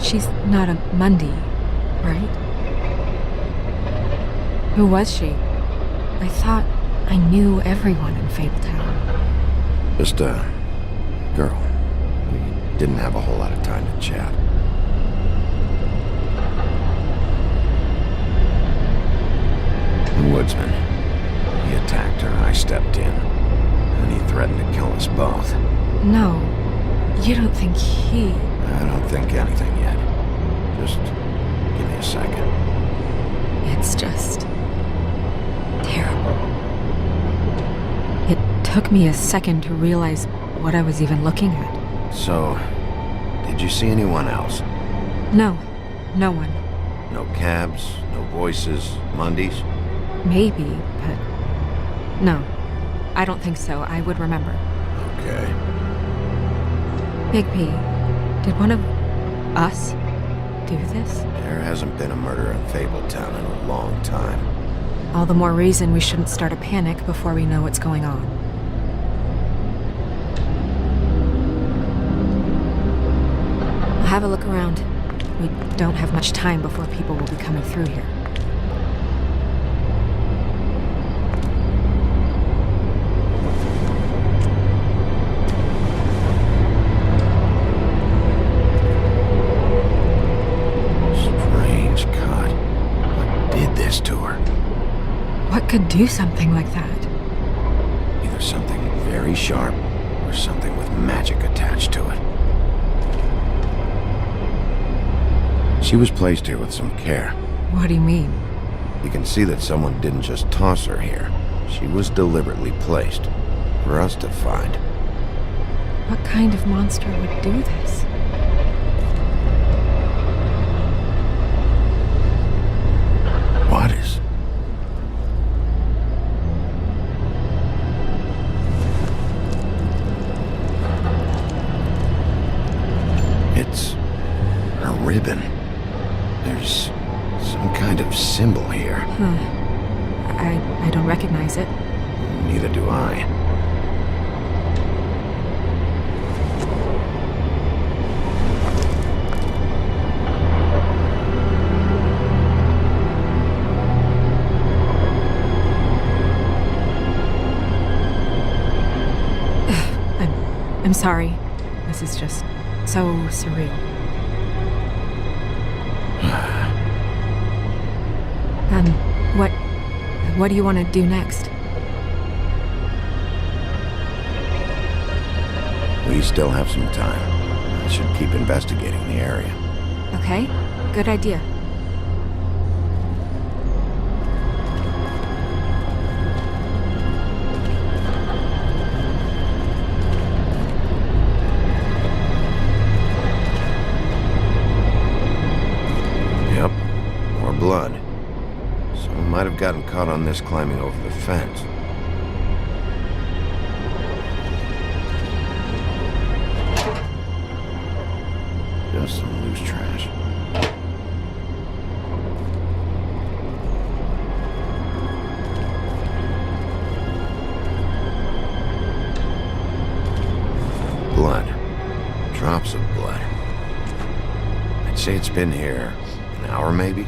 She's not a Mundy, right? Who was she? I thought I knew everyone in Fabletown. Just a girl. We didn't have a whole lot of time to chat. The woodsman. He attacked her, I stepped in. And he threatened to kill us both. No, you don't think he... I don't think anything yet. Just give me a second. It's just... terrible. It took me a second to realize what I was even looking at. So, did you see anyone else? No, no one. No cabs, no voices, Mundies? Maybe, but... no, I don't think so. I would remember. Okay. Big P, did one of us do this? There hasn't been a murder in Fabletown in a long time. All the more reason we shouldn't start a panic before we know what's going on. I'll have a look around. We don't have much time before people will be coming through here. Strange cut. What did this to her? What could do something like that? Either something very sharp or something with magic attached to it. She was placed here with some care. What do you mean? You can see that someone didn't just toss her here. She was deliberately placed for us to find. What kind of monster would do this? What is... It's a ribbon. There's some kind of symbol here. I don't recognize it. Neither do I. I'm sorry. This is just so surreal. What do you want to do next? We still have some time. I should keep investigating the area. Okay, good idea. Yep, more blood. Someone might have gotten caught on this climbing over the fence. Just some loose trash. Blood. Drops of blood. I'd say it's been here an hour, maybe?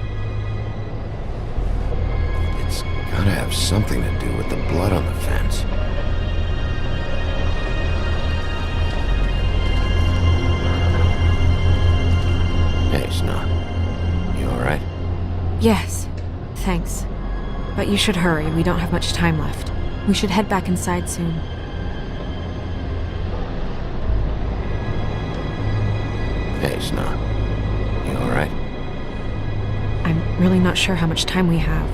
It's gotta have something to do with the blood on the fence. Hey, Snow. You alright? Yes, thanks. But you should hurry. We don't have much time left. We should head back inside soon. Hey, Snow. You alright? I'm really not sure how much time we have.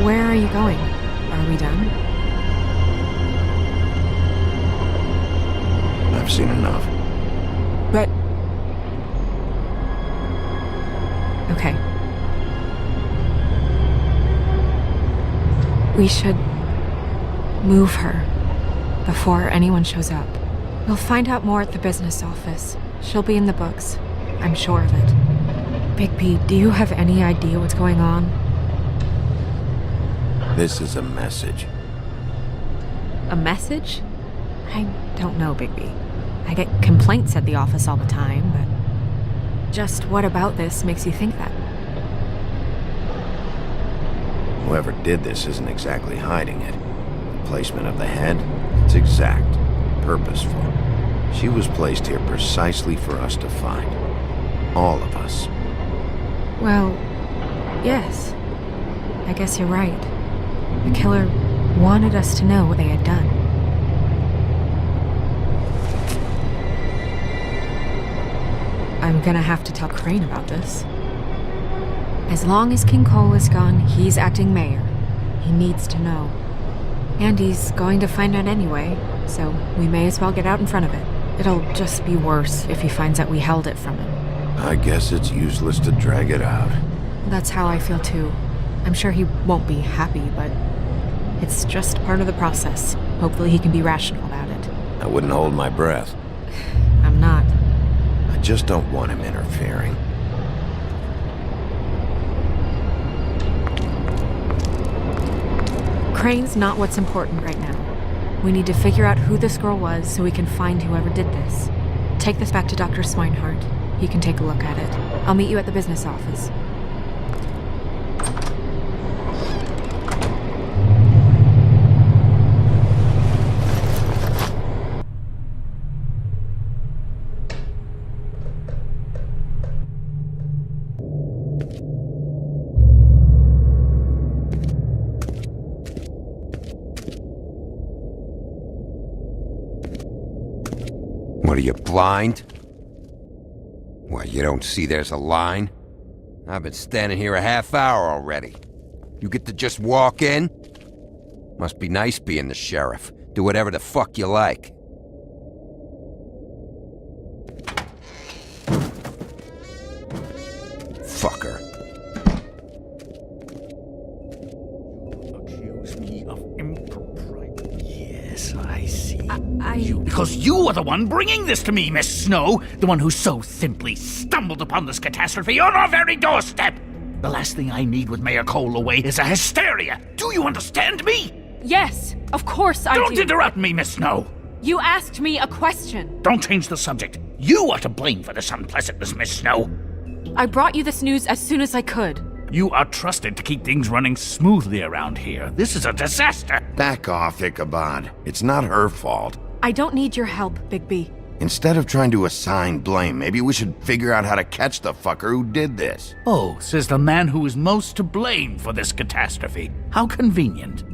Where are you going? Are we done? I've seen enough. But... okay. We should move her before anyone shows up. We'll find out more at the business office. She'll be in the books. I'm sure of it. Big P, do you have any idea what's going on? This is a message. A message? I don't know, Bigby. I get complaints at the office all the time, but just what about this makes you think that? Whoever did this isn't exactly hiding it. The placement of the head, it's exact, purposeful. She was placed here precisely for us to find. All of us. Well, yes. I guess you're right. The killer wanted us to know what they had done. I'm gonna have to tell Crane about this. As long as King Cole is gone, he's acting mayor. He needs to know. And he's going to find out anyway, so we may as well get out in front of it. It'll just be worse if he finds out we held it from him. I guess it's useless to drag it out. That's how I feel too. I'm sure he won't be happy, but it's just part of the process. Hopefully he can be rational about it. I wouldn't hold my breath. I'm not. I just don't want him interfering. Crane's not what's important right now. We need to figure out who this girl was so we can find whoever did this. Take this back to Dr. Swinehart. He can take a look at it. I'll meet you at the business office. What are you, blind? What, you don't see there's a line? I've been standing here a half hour already. You get to just walk in? Must be nice being the sheriff. Do whatever the fuck you like. Fucker. Accuse me of impropriety. Yes, I see. Because you are the one bringing this to me, Miss Snow. The one who so simply stumbled upon this catastrophe on our very doorstep. The last thing I need with Mayor Cole away is a hysteria. Do you understand me? Yes, of course I do. Don't interrupt me, Miss Snow. You asked me a question. Don't change the subject. You are to blame for this unpleasantness, Miss Snow. I brought you this news as soon as I could. You are trusted to keep things running smoothly around here. This is a disaster. Back off, Ichabod. It's not her fault. I don't need your help, Bigby. Instead of trying to assign blame, maybe we should figure out how to catch the fucker who did this. Oh, says the man who is most to blame for this catastrophe. How convenient.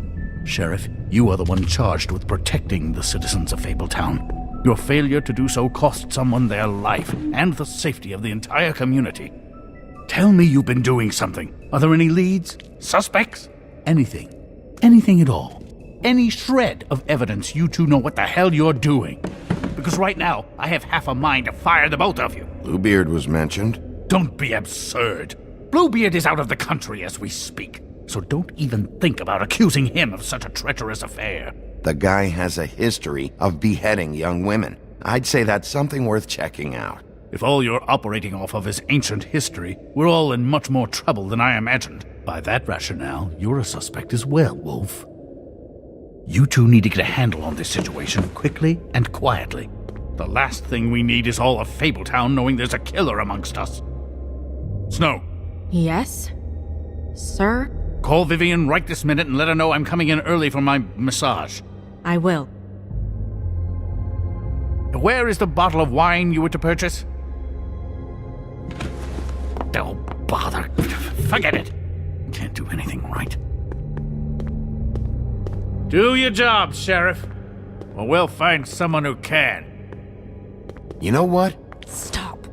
Sheriff, you are the one charged with protecting the citizens of Fabletown. Your failure to do so cost someone their life and the safety of the entire community. Tell me you've been doing something. Are there any leads? Suspects? Anything. Anything at all. Any shred of evidence you two know what the hell you're doing. Because right now, I have half a mind to fire the both of you. Bluebeard was mentioned. Don't be absurd. Bluebeard is out of the country as we speak, so don't even think about accusing him of such a treacherous affair. The guy has a history of beheading young women. I'd say that's something worth checking out. If all you're operating off of is ancient history, we're all in much more trouble than I imagined. By that rationale, you're a suspect as well, Wolf. You two need to get a handle on this situation quickly and quietly. The last thing we need is all of Fabletown knowing there's a killer amongst us. Snow. Yes? Sir? Call Vivian right this minute and let her know I'm coming in early for my massage. I will. Where is the bottle of wine you were to purchase? Oh, bother. Forget it. Can't do anything right. Do your job, Sheriff, or we'll find someone who can. You know what? Stop.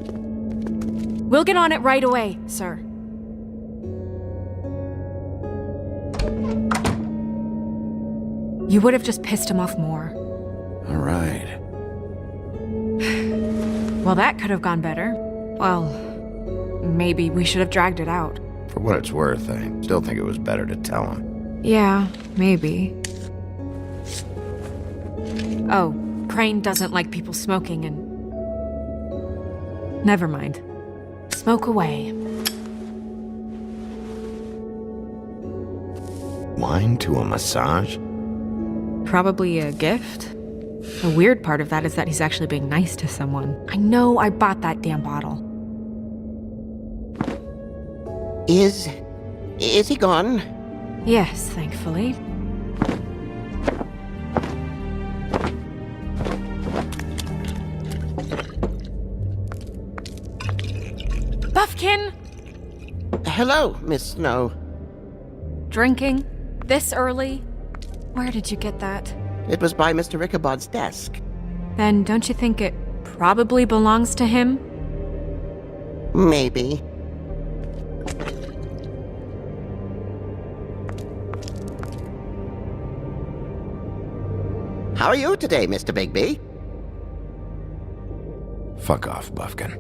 We'll get on it right away, sir. You would have just pissed him off more. All right. Well, that could have gone better. Well, maybe we should have dragged it out. For what it's worth, I still think it was better to tell him. Yeah, maybe. Oh, Crane doesn't like people smoking and... Never mind. Smoke away. Wine to a massage? Probably a gift? The weird part of that is that he's actually being nice to someone. I know I bought that damn bottle. Is he gone? Yes, thankfully. Buffkin! Hello, Miss Snow. Drinking? This early? Where did you get that? It was by Mr. Ichabod's desk. Then don't you think it probably belongs to him? Maybe. How are you today, Mr. Bigby? Fuck off, Buffkin.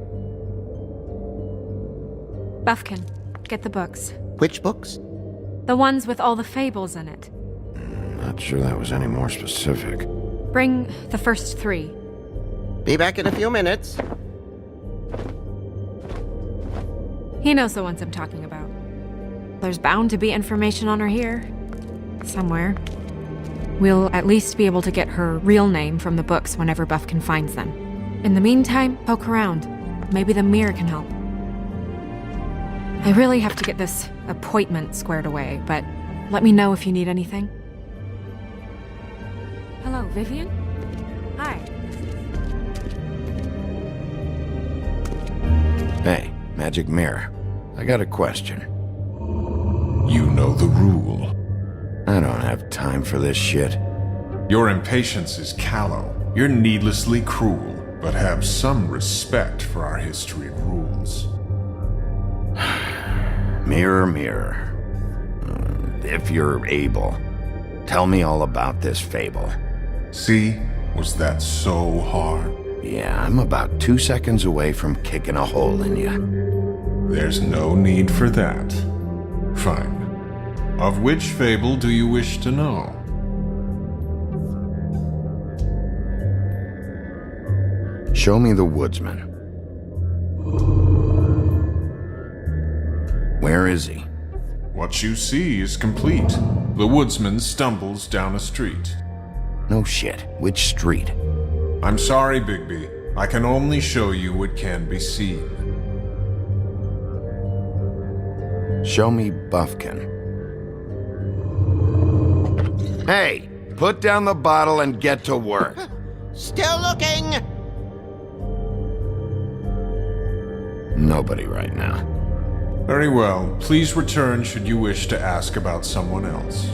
Buffkin, get the books. Which books? The ones with all the fables in it. Not sure that was any more specific. Bring the first 3. Be back in a few minutes. He knows the ones I'm talking about. There's bound to be information on her here. Somewhere. We'll at least be able to get her real name from the books whenever Buffkin finds them. In the meantime, poke around. Maybe the mirror can help. I really have to get this appointment squared away, but let me know if you need anything. Hello, Vivian? Hi. Hey, Magic Mirror. I got a question. You know the rule. I don't have time for this shit. Your impatience is callow. You're needlessly cruel, but have some respect for our history and rules. Mirror, mirror. If you're able, tell me all about this fable. See? Was that so hard? Yeah, I'm about 2 seconds away from kicking a hole in you. There's no need for that. Fine. Of which fable do you wish to know? Show me the woodsman. Where is he? What you see is complete. The woodsman stumbles down a street. No shit. Which street? I'm sorry, Bigby. I can only show you what can be seen. Show me Buffkin. Hey! Put down the bottle and get to work. Still looking! Nobody right now. Very well. Please return should you wish to ask about someone else.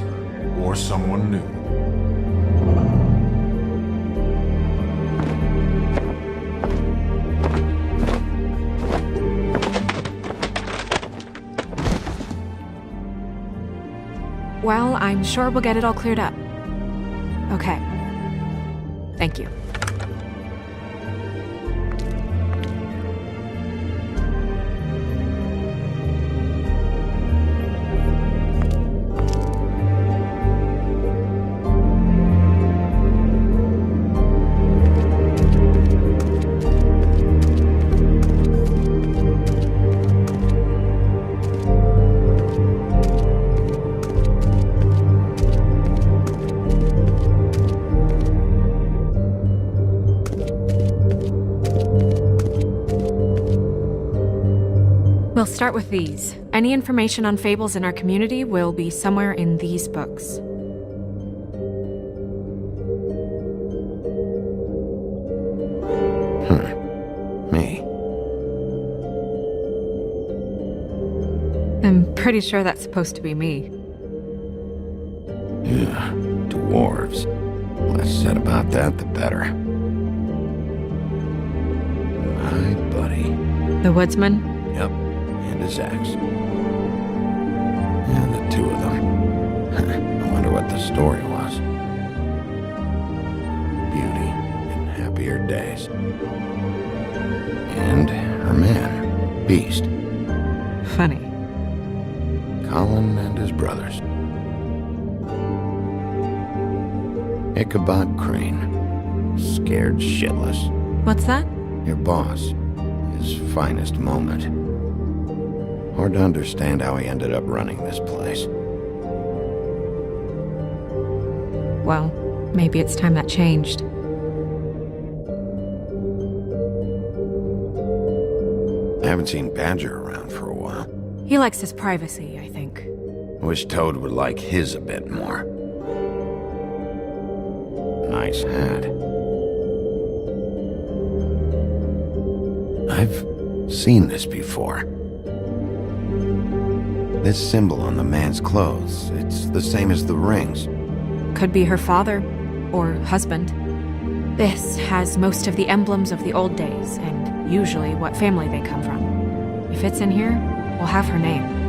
Or someone new. Well, I'm sure we'll get it all cleared up. Okay. Thank you. We'll start with these. Any information on fables in our community will be somewhere in these books. Me. I'm pretty sure that's supposed to be me. Yeah, dwarves. Less said about that, the better. My buddy. The woodsman? Yep, and his axe. Yeah, the two of them. I wonder what the story was. Beauty in happier days. And her man, Beast. Funny. Colin and his brothers. Ichabod Crane. Scared shitless. What's that? Your boss. His finest moment. Hard to understand how he ended up running this place. Well, maybe it's time that changed. I haven't seen Badger around for a while. He likes his privacy, I think. Wish Toad would like his a bit more. Nice hat. I've seen this before. This symbol on the man's clothes, it's the same as the rings. Could be her father, or husband. This has most of the emblems of the old days, and usually what family they come from. If it's in here, we'll have her name.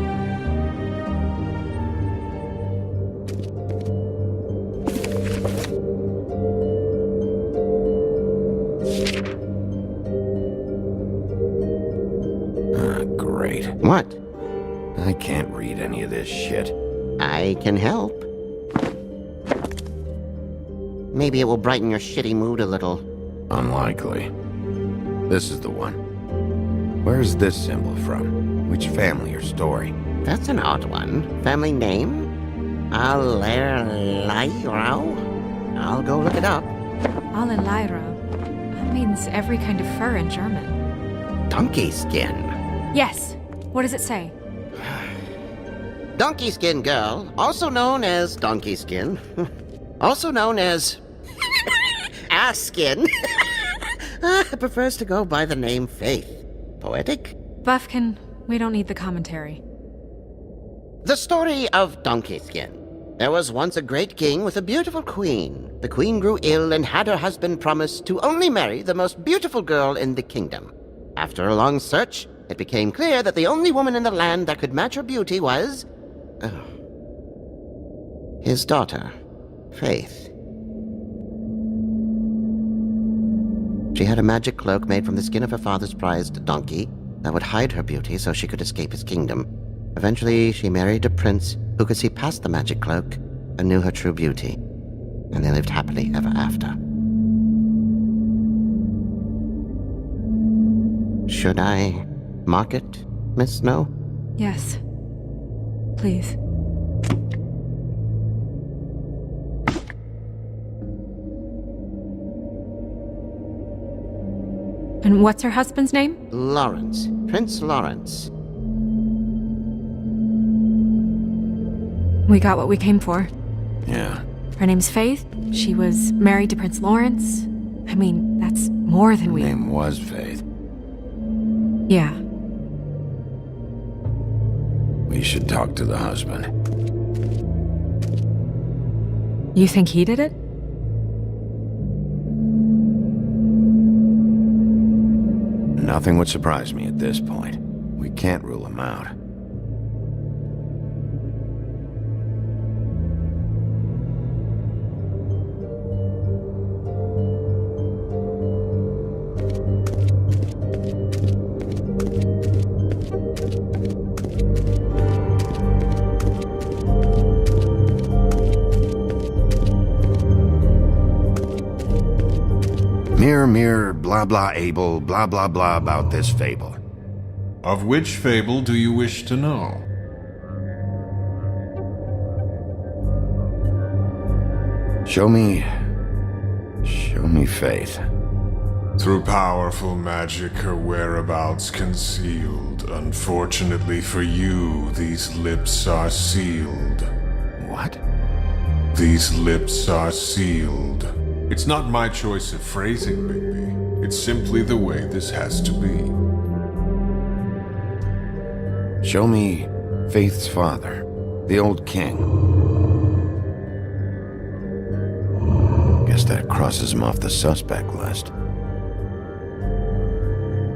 Great. What? I can't read any of this shit. I can help. Maybe it will brighten your shitty mood a little. Unlikely. This is the one. Where's this symbol from? Which family or story? That's an odd one. Family name? Ogledalce? I'll go look it up. Ogledalce. That means every kind of fur in German. Donkey skin. Yes. What does it say? Donkey skin girl, also known as donkey skin, also known as ass skin, prefers to go by the name Faith. Poetic? Buffkin, we don't need the commentary. The story of Donkey Skin. There was once a great king with a beautiful queen. The queen grew ill and had her husband promise to only marry the most beautiful girl in the kingdom. After a long search, it became clear that the only woman in the land that could match her beauty was... his daughter, Faith. She had a magic cloak made from the skin of her father's prized donkey that would hide her beauty so she could escape his kingdom. Eventually, she married a prince who could see past the magic cloak and knew her true beauty. And they lived happily ever after. Should I mark it, Miss Snow? Yes. Please. And what's her husband's name? Lawrence. Prince Lawrence. We got what we came for. Yeah. Her name's Faith. She was married to Prince Lawrence. I mean, that's more than we... Name was Faith. Yeah. We should talk to the husband. You think he did it? Nothing would surprise me at this point. We can't rule him out. Mirror, blah blah able, blah blah blah about this fable. Of which fable do you wish to know? Show me Faith. Through powerful magic, her whereabouts concealed. Unfortunately for you, these lips are sealed. What? These lips are sealed. It's not my choice of phrasing, Bigby. It's simply the way this has to be. Show me Faith's father, the old king. Guess that crosses him off the suspect list.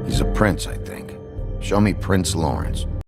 He's a prince, I think. Show me Prince Lawrence.